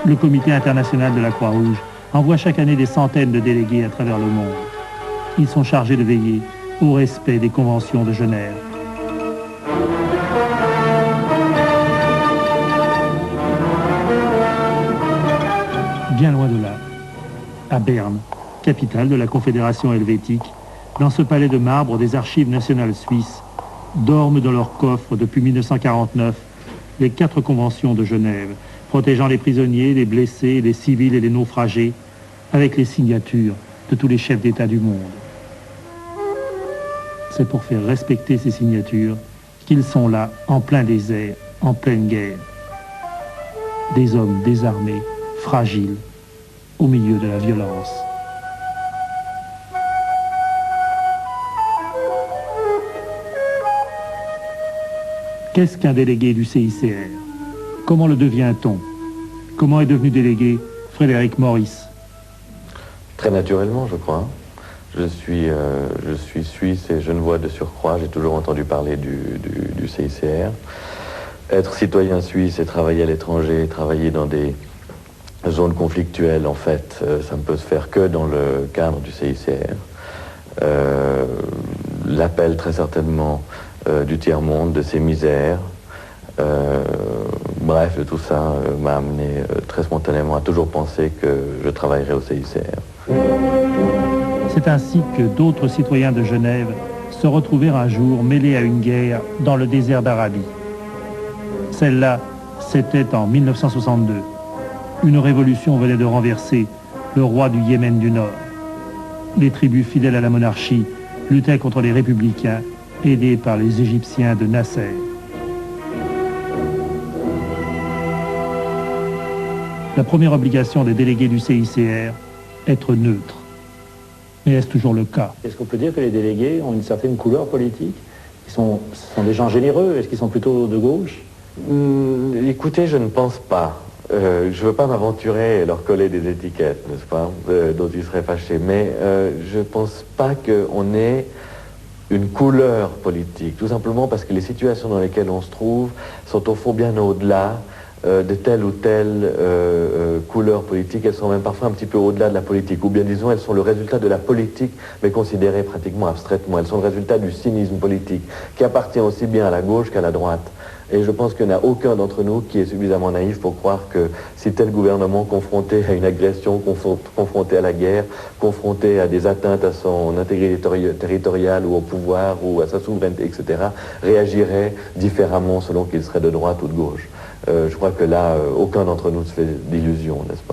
Le Comité international de la Croix-Rouge envoie chaque année des centaines de délégués à travers le monde. Ils sont chargés de veiller au respect des conventions de Genève. Bien loin de là, à Berne, capitale de la Confédération helvétique, dans ce palais de marbre des archives nationales suisses, dorment dans leurs coffres depuis 1949 les 4 conventions de Genève, protégeant les prisonniers, les blessés, les civils et les naufragés, avec les signatures de tous les chefs d'État du monde. C'est pour faire respecter ces signatures qu'ils sont là, en plein désert, en pleine guerre. Des hommes désarmés, fragiles, au milieu de la violence. Qu'est-ce qu'un délégué du CICR? Comment le devient-on? Comment est devenu délégué Frédéric Maurice? Très naturellement, je crois. Je suis suisse et genevois de surcroît. J'ai toujours entendu parler du CICR. Être citoyen suisse et travailler à l'étranger, travailler dans des zones conflictuelles, en fait, ça ne peut se faire que dans le cadre du CICR. L'appel, très certainement, du tiers-monde, de ses misères, bref, de tout ça m'a amené très spontanément à toujours penser que je travaillerais au CICR. C'est ainsi que d'autres citoyens de Genève se retrouvèrent un jour mêlés à une guerre dans le désert d'Arabie. Celle-là, c'était en 1962. Une révolution venait de renverser le roi du Yémen du Nord. Les tribus fidèles à la monarchie luttaient contre les républicains, aidés par les Égyptiens de Nasser. La première obligation des délégués du CICR, être neutre. Mais est-ce toujours le cas? Est-ce qu'on peut dire que les délégués ont une certaine couleur politique? Ce sont des gens généreux? Est-ce qu'ils sont plutôt de gauche? Écoutez, je ne pense pas. Je ne veux pas m'aventurer et leur coller des étiquettes, n'est-ce pas, dont ils seraient fâchés. Mais je ne pense pas qu'on ait une couleur politique, tout simplement parce que les situations dans lesquelles on se trouve sont au fond bien au-delà de telle ou telle couleur politique. Elles sont même parfois un petit peu au-delà de la politique, ou bien disons elles sont le résultat de la politique, mais considérées pratiquement abstraitement. Elles sont le résultat du cynisme politique, qui appartient aussi bien à la gauche qu'à la droite. Et je pense qu'il n'y en a aucun d'entre nous qui est suffisamment naïf pour croire que si tel gouvernement, confronté à une agression, confronté à la guerre, confronté à des atteintes à son intégrité territoriale ou au pouvoir ou à sa souveraineté, etc., réagirait différemment selon qu'il serait de droite ou de gauche. Je crois que là, aucun d'entre nous se fait d'illusions, n'est-ce pas?